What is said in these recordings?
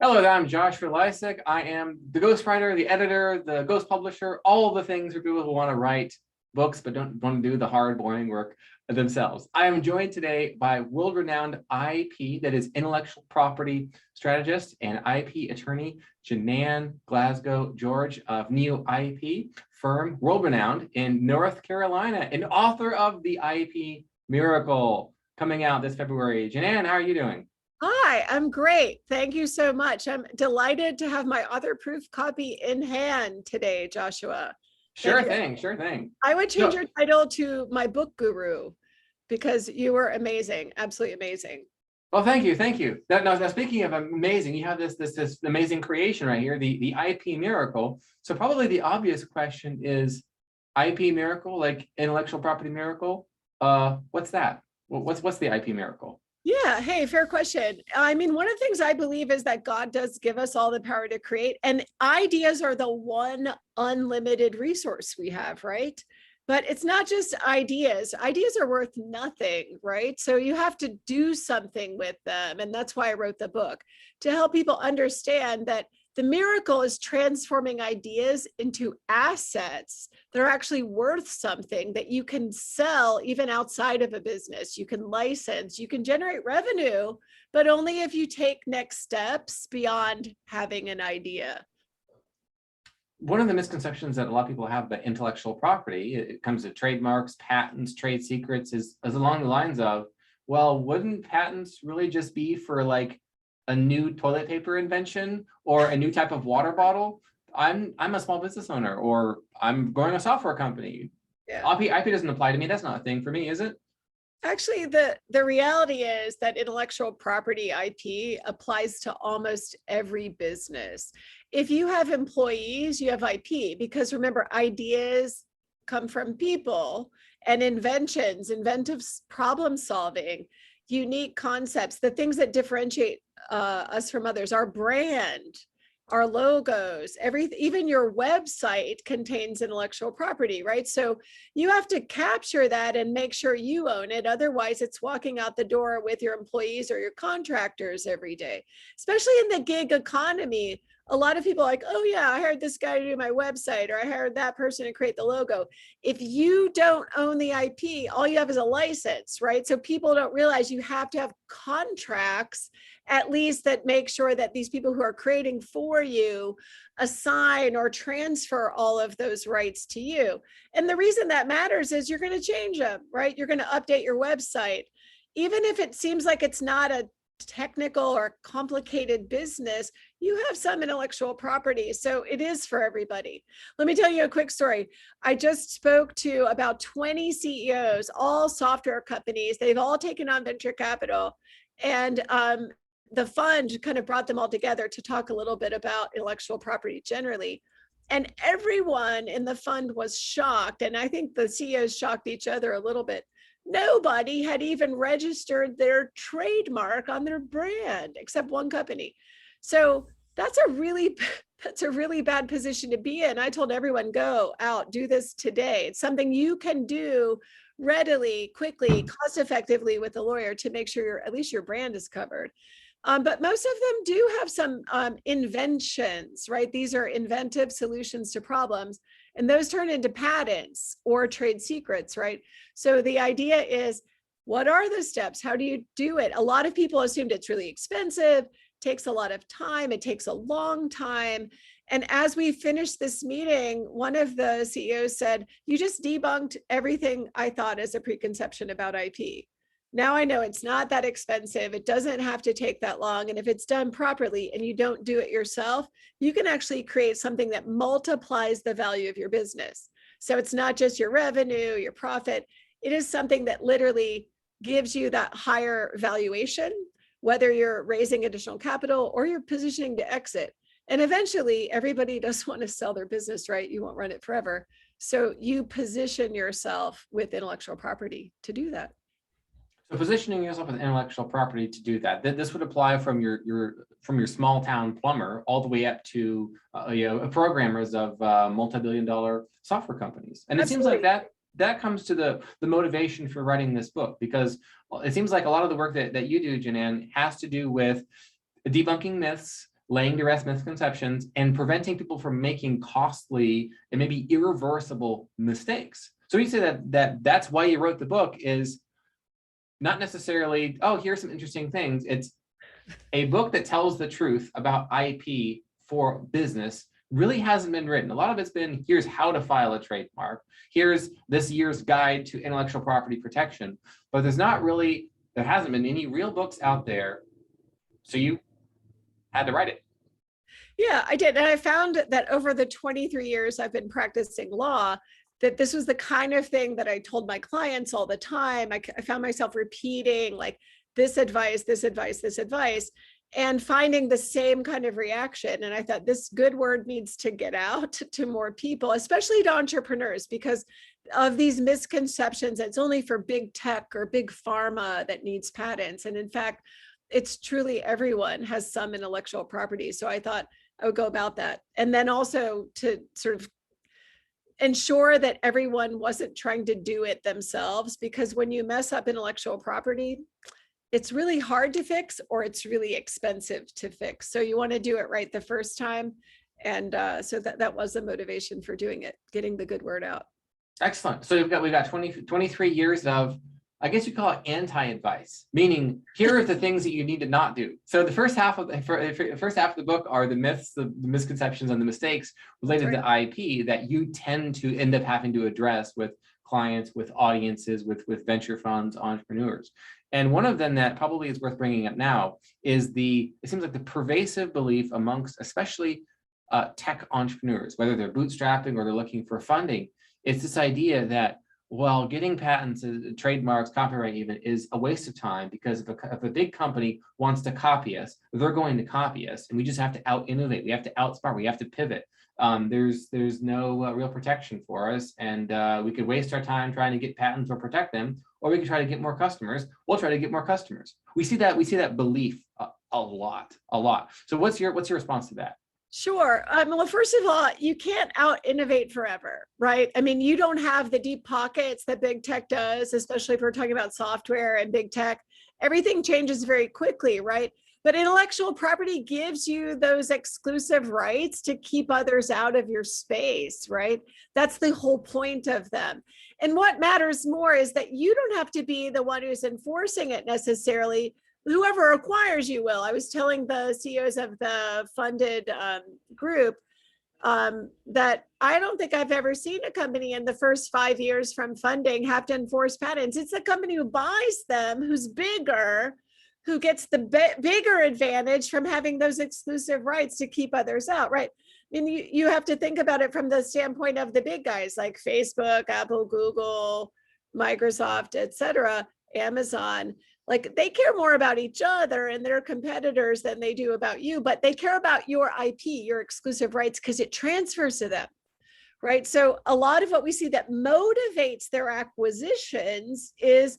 Hello, I'm Joshua Lisec. I am the ghostwriter, the editor, the ghost publisher, all the things for people who want to write books but don't want to do the hard, boring work themselves. I am joined today by world-renowned IP, that is intellectual property strategist and IP attorney, JiNan George of Neo IP firm, world-renowned in North Carolina, and author of the IP Miracle, coming out this February. JiNan, how are you doing? Hi, I'm great. Thank you so much. I'm delighted to have my author-proof copy in hand today, Joshua. Sure thing, sure thing. I would change So, your title to my book guru because you were amazing, absolutely amazing. well, thank you, thank you. Now, speaking of amazing, you have this amazing creation right here, the IP Miracle. So probably the obvious question is, IP Miracle, like intellectual property miracle? What's that? What's the IP Miracle? Yeah, hey, fair question. I mean, one of the things I believe is that God does give us all the power to create, and ideas are the one unlimited resource we have, right? But it's not just ideas. Ideas are worth nothing, right? So you have to do something with them. And that's why I wrote the book, to help people understand that the miracle is transforming ideas into assets that are actually worth something that you can sell even outside of a business. You can license, you can generate revenue, but only if you take next steps beyond having an idea. One of the misconceptions that a lot of people have about intellectual property, it comes to trademarks, patents, trade secrets, is along the lines of, well, wouldn't patents really just be for like a new toilet paper invention or a new type of water bottle? I'm a small business owner, or I'm growing a software company. Yeah. IP doesn't apply to me. That's not a thing for me, is it? Actually, the reality is that intellectual property IP applies to almost every business. If you have employees, you have IP, because remember, ideas come from people, and inventions, inventive problem solving, unique concepts, the things that differentiate us from others, our brand, our logos, everything, even your website contains intellectual property, right? So you have to capture that and make sure you own it. Otherwise, it's walking out the door with your employees or your contractors every day, especially in the gig economy. A lot of people are like, oh yeah, I hired this guy to do my website, or I hired that person to create the logo. If you don't own the IP, all you have is a license, right? So people don't realize you have to have contracts, at least, that make sure that these people who are creating for you assign or transfer all of those rights to you. And the reason that matters is you're going to change them, right? You're going to update your website. Even if it seems like it's not a technical or complicated business, you have some intellectual property. So it is for everybody. Let me tell you a quick story. I just spoke to about 20 CEOs, all software companies. They've all taken on venture capital. And the fund kind of brought them all together to talk a little bit about intellectual property generally. And everyone in the fund was shocked. And I think the CEOs shocked each other a little bit. Nobody had even registered their trademark on their brand except one company. So that's a really bad position to be in. I told everyone, go out, do this today. It's something you can do readily, quickly, cost effectively with a lawyer to make sure at least your brand is covered. But most of them do have some inventions, right? These are inventive solutions to problems, and those turn into patents or trade secrets, right? So the idea is, what are the steps? How do you do it? A lot of people assumed it's really expensive, takes a lot of time, it takes a long time. And as we finished this meeting, one of the CEOs said, you just debunked everything I thought as a preconception about IP. Now I know it's not that expensive. It doesn't have to take that long. And if it's done properly and you don't do it yourself, you can actually create something that multiplies the value of your business. So it's not just your revenue, your profit. It is something that literally gives you that higher valuation, whether you're raising additional capital or you're positioning to exit. And eventually everybody does want to sell their business, right? You won't run it forever. So you position yourself with intellectual property to do that. So positioning yourself with intellectual property to do that. This would apply from your small town plumber all the way up to programmers of multi-billion-dollar software companies. And it Absolutely. seems like that comes to the motivation for writing this book, because it seems like a lot of the work that you do, JiNan, has to do with debunking myths, laying to rest misconceptions and preventing people from making costly and maybe irreversible mistakes. So you say that's why you wrote the book, is not necessarily, oh, here's some interesting things. It's a book that tells the truth about IP for business. Really hasn't been written. A lot of it's been, here's how to file a trademark. Here's this year's guide to intellectual property protection. But there hasn't been any real books out there. So you had to write it. Yeah, I did. And I found that over the 23 years I've been practicing law, that this was the kind of thing that I told my clients all the time. I found myself repeating like this advice, this advice, this advice, and finding the same kind of reaction. And I thought this good word needs to get out to more people, especially to entrepreneurs, because of these misconceptions. It's only for big tech or big pharma that needs patents. And in fact, it's truly everyone has some intellectual property. So I thought I would go about that. And then also to sort of ensure that everyone wasn't trying to do it themselves, because when you mess up intellectual property, it's really hard to fix or it's really expensive to fix. So you want to do it right the first time. And so that was the motivation for doing it, getting the good word out. Excellent. So we've got 23 years of, I guess you call it anti-advice, meaning here are the things that you need to not do. So the first half of the book are the myths, the misconceptions, and the mistakes related to IP that you tend to end up having to address with clients, with audiences, with venture funds, entrepreneurs. And one of them that probably is worth bringing up now is it seems like the pervasive belief amongst especially tech entrepreneurs, whether they're bootstrapping or they're looking for funding, it's this idea that, well, getting patents, trademarks, copyright even, is a waste of time, because if a big company wants to copy us, they're going to copy us, and we just have to out-innovate. We have to outsmart. We have to pivot. There's no real protection for us, and we could waste our time trying to get patents or protect them, or we could try to get more customers. We'll try to get more customers. We see that belief a lot. So what's your response to that? Sure. Well, first of all, you can't out innovate forever, right? I mean, you don't have the deep pockets that big tech does, especially if we're talking about software and big tech. Everything changes very quickly, right? But intellectual property gives you those exclusive rights to keep others out of your space, right? That's the whole point of them. And what matters more is that you don't have to be the one who's enforcing it necessarily. Whoever acquires you will. I was telling the CEOs of the funded group that I don't think I've ever seen a company in the first 5 years from funding have to enforce patents. It's the company who buys them, who's bigger, who gets the bigger advantage from having those exclusive rights to keep others out, right? I mean, you have to think about it from the standpoint of the big guys like Facebook, Apple, Google, Microsoft, et cetera, Amazon. Like, they care more about each other and their competitors than they do about you, but they care about your IP, your exclusive rights, because it transfers to them, right? So a lot of what we see that motivates their acquisitions is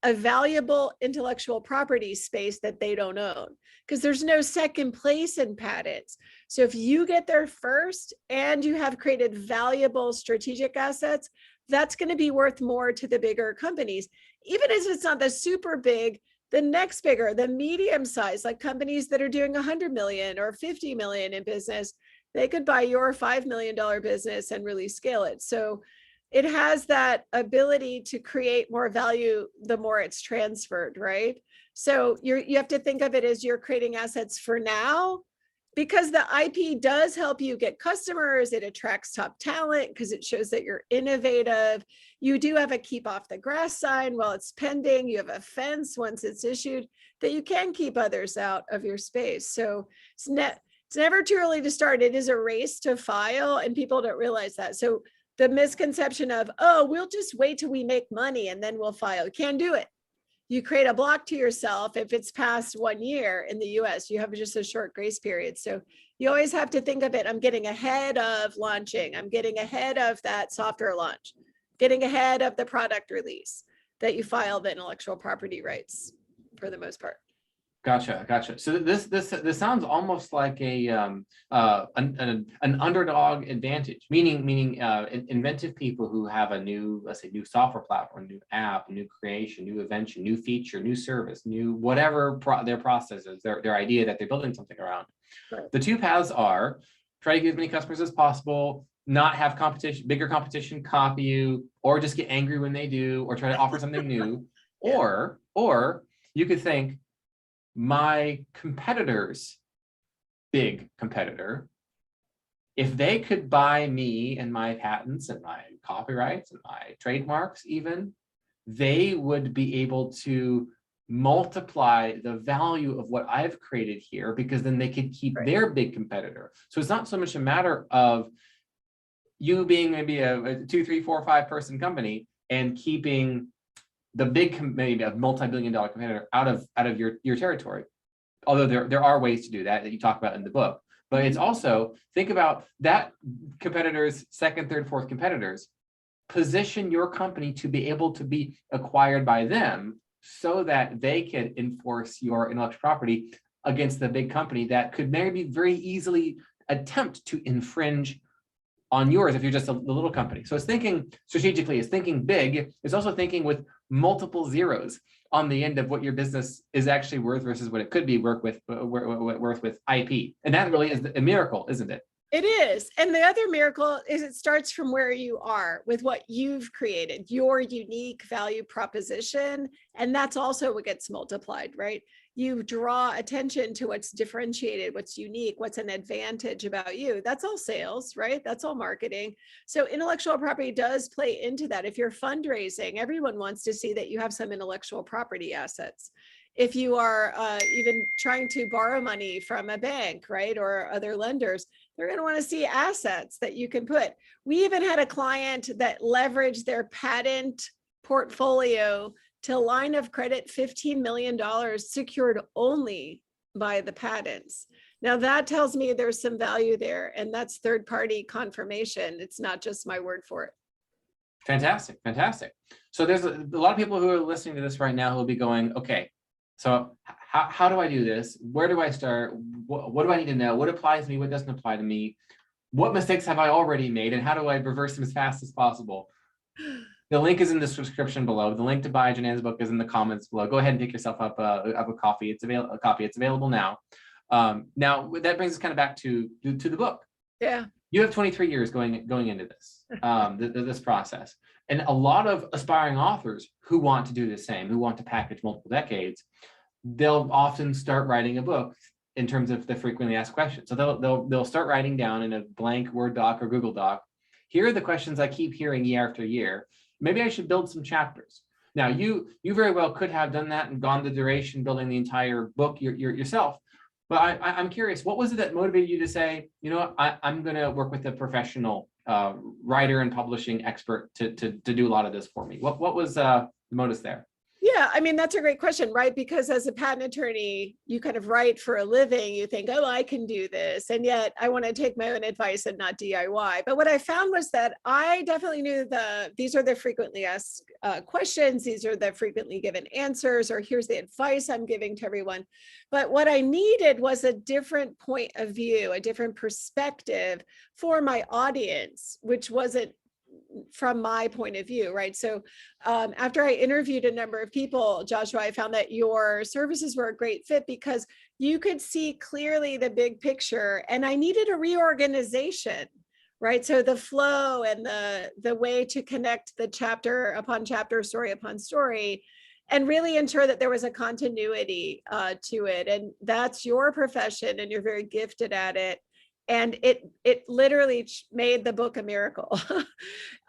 a valuable intellectual property space that they don't own, because there's no second place in patents. So if you get there first and you have created valuable strategic assets, that's going to be worth more to the bigger companies. Even if it's not the super big, the next bigger, the medium size, like companies that are doing 100 million or 50 million in business, they could buy your $5 million business and really scale it. So it has that ability to create more value the more it's transferred, right? So you have to think of it as you're creating assets for now, because the IP does help you get customers. It attracts top talent because it shows that you're innovative. You do have a keep off the grass sign while it's pending. You have a fence once it's issued that you can keep others out of your space. So it's never too early to start. It is a race to file, and people don't realize that. So the misconception of, oh, we'll just wait till we make money and then we'll file. You can't do it. You create a block to yourself if it's past 1 year in the US. You have just a short grace period. So you always have to think of it, I'm getting ahead of launching. I'm getting ahead of that software launch, getting ahead of the product release, that you file the intellectual property rights for the most part. Gotcha. So this sounds almost like an underdog advantage, meaning inventive people who have a new, let's say, new software platform, new app, new creation, new invention, new feature, new service, new whatever their process is, their idea that they're building something around. Right. The two paths are try to get as many customers as possible, not have competition, bigger competition copy you, or just get angry when they do, or try to offer something new. Yeah. Or you could think my competitor's big competitor, if they could buy me and my patents and my copyrights and my trademarks even, they would be able to multiply the value of what I've created here, because then they could keep their big competitor. So it's not so much a matter of you being maybe a 2, 3, 4, 5 person company and keeping the big, maybe a multi-billion-dollar competitor out of your territory. Although there are ways to do that you talk about in the book. But it's also, think about that competitors, second, third, fourth competitors, position your company to be able to be acquired by them so that they can enforce your intellectual property against the big company that could maybe very easily attempt to infringe on yours if you're just a little company. So it's thinking strategically, it's thinking big, it's also thinking with multiple zeros on the end of what your business is actually worth versus what it could be worth with IP. And that really is a miracle, isn't it? It is. And the other miracle is it starts from where you are with what you've created, your unique value proposition. And that's also what gets multiplied, right? You draw attention to what's differentiated, what's unique, what's an advantage about you. That's all sales, right? That's all marketing. So intellectual property does play into that. If you're fundraising, everyone wants to see that you have some intellectual property assets. If you are even trying to borrow money from a bank, right, or other lenders, they're going to want to see assets that you can put. We even had a client that leveraged their patent portfolio to line of credit $15 million secured only by the patents. Now that tells me there's some value there, and that's third-party confirmation. It's not just my word for it. Fantastic, fantastic. So there's a lot of people who are listening to this right now who will be going, okay, so how do I do this? Where do I start? What do I need to know? What applies to me? What doesn't apply to me? What mistakes have I already made? And how do I reverse them as fast as possible? The link is in the description below. The link to buy JiNan's book is in the comments below. Go ahead and pick yourself up a copy. It's available now. Now that brings us kind of back to the book. Yeah. You have 23 years going into this, this process. And a lot of aspiring authors who want to do the same, who want to package multiple decades, they'll often start writing a book in terms of the frequently asked questions. So they'll start writing down in a blank Word doc or Google Doc, here are the questions I keep hearing year after year. Maybe I should build some chapters. Now, you very well could have done that and gone the duration building the entire book yourself. But I'm curious, what was it that motivated you to say, you know what, I'm going to work with a professional writer and publishing expert to do a lot of this for me? What was the motive there? Yeah, I mean, that's a great question, right? Because as a patent attorney, you kind of write for a living, you think, oh, I can do this. And yet I want to take my own advice and not DIY. But what I found was that I definitely knew these are the frequently asked questions. These are the frequently given answers, or here's the advice I'm giving to everyone. But what I needed was a different point of view, a different perspective for my audience, which wasn't from my point of view, right? So after I interviewed a number of people, Joshua, I found that your services were a great fit because you could see clearly the big picture, and I needed a reorganization, right? So the flow and the way to connect the chapter upon chapter, story upon story, and really ensure that there was a continuity to it. And that's your profession, and you're very gifted at it. And it literally made the book a miracle.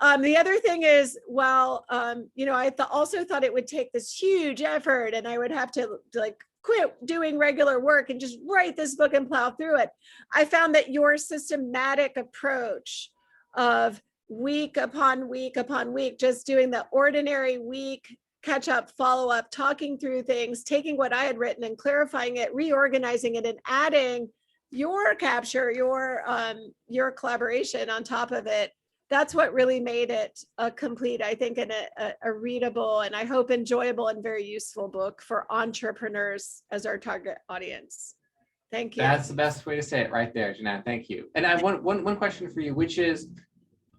The other thing is, well, you know, I also thought it would take this huge effort, and I would have to like quit doing regular work and just write this book and plow through it. I found that your systematic approach of week upon week upon week, just doing the ordinary week catch up, follow up, talking through things, taking what I had written and clarifying it, reorganizing it, and adding your capture, your collaboration on top of it. That's what really made it a complete, I think, and a readable, and I hope enjoyable and very useful book for entrepreneurs as our target audience. Thank you. That's the best way to say it right there, JiNan. Thank you. And I have one question for you, which is,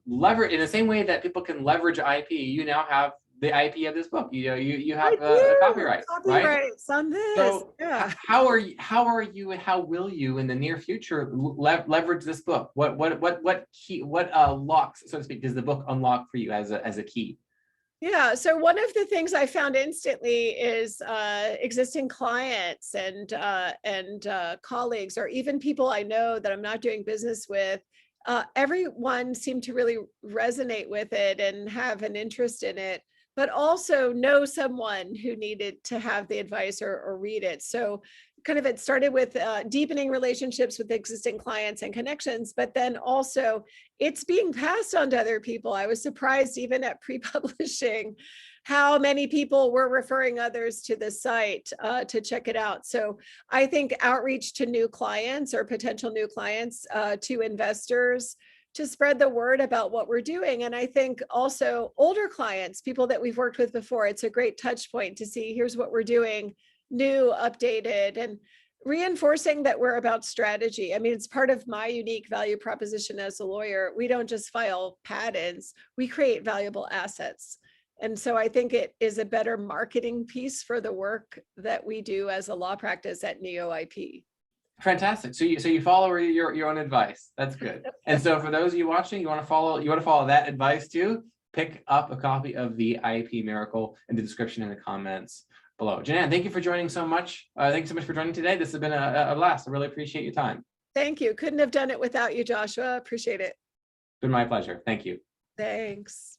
leverage in the same way that people can leverage IP, you now have the IP of this book. You I have do. copyright, right? Copyrights on this. So Yeah. how are you and how will you in the near future leverage this book? What key, what locks, so to speak, does the book unlock for you as a key? Yeah. So one of the things I found instantly is existing clients and colleagues, or even people I know that I'm not doing business with. Everyone seemed to really resonate with it and have an interest in it, but also know someone who needed to have the advice or read it. So kind of it started with deepening relationships with existing clients and connections, but then also it's being passed on to other people. I was surprised even at pre-publishing how many people were referring others to the site to check it out. So I think outreach to new clients or potential new clients, to investors, to spread the word about what we're doing. And I think also older clients, people that we've worked with before, it's a great touch point to see here's what we're doing, new, updated, and reinforcing that we're about strategy. I mean, it's part of my unique value proposition as a lawyer. We don't just file patents, we create valuable assets. And so I think it is a better marketing piece for the work that we do as a law practice at Neo IP. Fantastic. So you follow your own advice. That's good. And so for those of you watching, you want to follow that advice too. Pick up a copy of the IP Miracle in the description in the comments below. JiNan, thank you for joining so much. Thank you so much for joining today. This has been a blast. I really appreciate your time. Thank you. Couldn't have done it without you, Joshua. Appreciate it. It's been my pleasure. Thank you. Thanks.